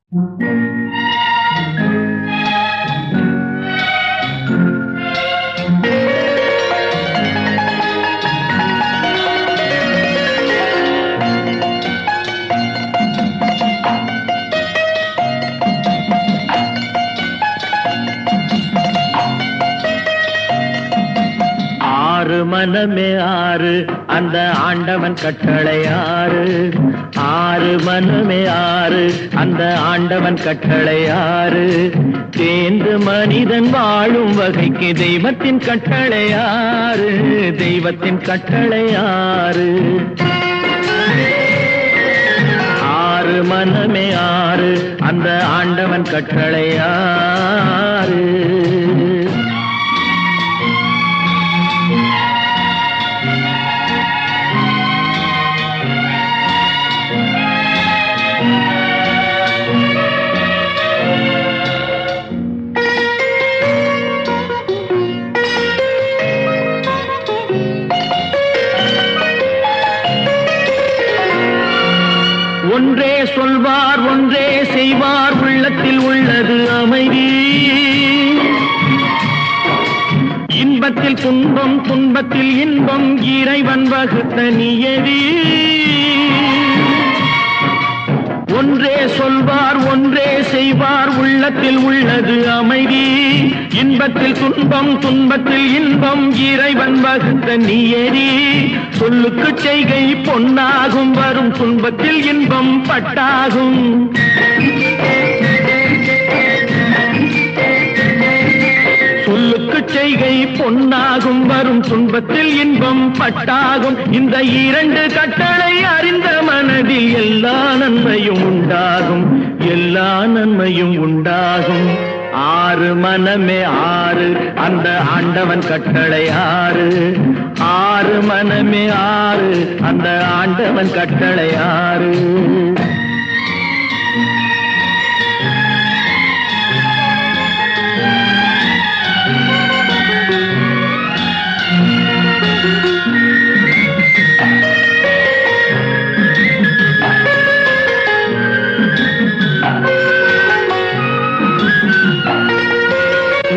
ஆறு மனமே ஆறு அந்த ஆண்டவன் கட்டளை ஆறு. ஆறு மனமே ஆறு அந்த ஆண்டவன் கட்டளை ஆறு. தேர்ந்து மனிதன் வாழும் வகைக்கு தெய்வத்தின் கட்டளை ஆறு. தெய்வத்தின் கட்டளை ஆறு. ஆறு மனமே ஆறு அந்த ஆண்டவன் கட்டளை ஆறு. ஒன்றே சொல்வார் ஒன்றே செய்வார் உள்ளத்தில் உள்ளது அமைதி. இன்பத்தில் துன்பம் துன்பத்தில் இன்பம் இறைவன் வகுத்த நியதி. ஒன்றே சொல்வார் ஒன்றே செய்வார் உள்ளத்தில் உள்ளது அமைதி. இன்பத்தில் துன்பம் துன்பத்தில் இன்பம் இறைவன் வகுத்த நியதி. சொல்லுக்கு செய்கை பொன்னாகும் வரும் துன்பத்தில் இன்பம் பட்டாகும். சொல்லுக்கு செய்கை பொன்னாகும் வரும் துன்பத்தில் இன்பம் பட்டாகும். இந்த இரண்டு கட்டளை அறிந்த மனதில் எல்லா நன்மையும் உண்டாகும். எல்லா நன்மையும் உண்டாகும். ஆறு மனமே ஆறு அந்த ஆண்டவன் கட்டளை ஆறு. ஆறு மனமே ஆறு அந்த ஆண்டவன் கட்டளை ஆறு.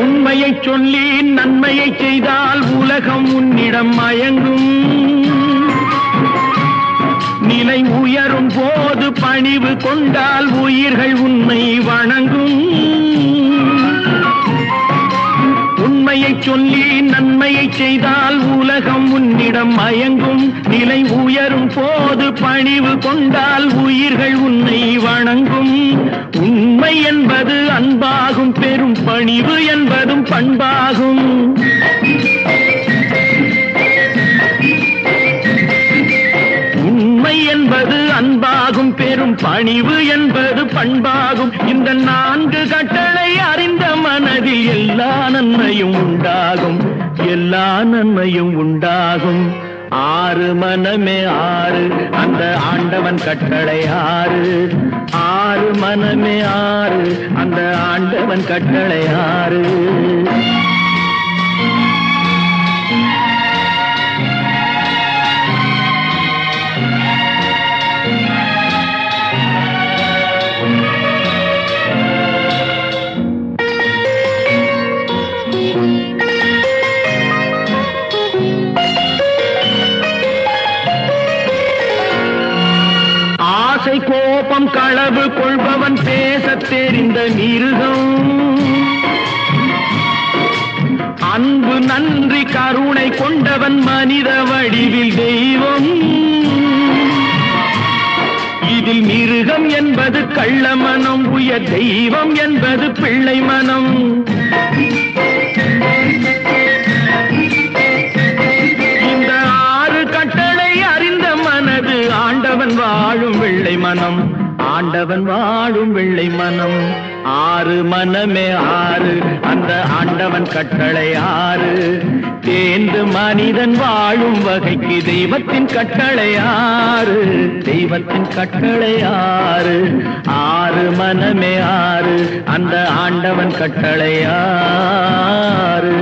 உண்மையை சொல்லி நன்மையை செய்தால் உலகம் உன்னிடம் மயங்கும். நிலை உயரும் போது பணிவு கொண்டால் உயிர்கள் உன்னை வணங்கும். உண்மையை சொல்லி நன்மையை செய்தால் உலகம் உன்னிடம் மயங்கும். நிலை உயரும் போது பணிவு கொண்டால் உயிர்கள் உன்னை வணங்கும். உண்மை என்பது அன்பாகும் பெரும் பணிவு என்பதும் பண்பாகும். உண்மை என்பது அன்பாகும் பெரும் பணிவு என்பது பண்பாகும். இந்த நான்கு கட்டளை அறிந்த மனதில் எல்லா நன்மையும் உண்டாகும். எல்லா நன்மையும் உண்டாகும். ஆறு மனமே ஆறு அந்த ஆண்டவன் கட்டளை ஆறு. ஆறு மனமே ஆறு அந்த ஆண்டவன் கட்டளை ஆறு. ஆசை கோபம் களவு கொள்பவன் பேசத் தெரிந்த மிருகம். அன்பு நன்றி கருணை கொண்டவன் மனித வடிவில் தெய்வம். இதில் மிருகம் என்பது கள்ள மனம். உயர் தெய்வம் என்பது பிள்ளை மனம். இந்த ஆறு கட்டளை அறிந்த மனது ஆண்டவன் வாழும் வெள்ளை மனம். ஆண்டவன் வாழும் வெள்ளை மனம். ஆறு மனமே ஆறு அந்த ஆண்டவன் கட்டளை ஆறு. தேர்ந்து மனிதன் வாழும் வகைக்கு தெய்வத்தின் கட்டளை ஆறு. தெய்வத்தின் கட்டளை ஆறு. ஆறு மனமே ஆறு அந்த ஆண்டவன் கட்டளை ஆறு.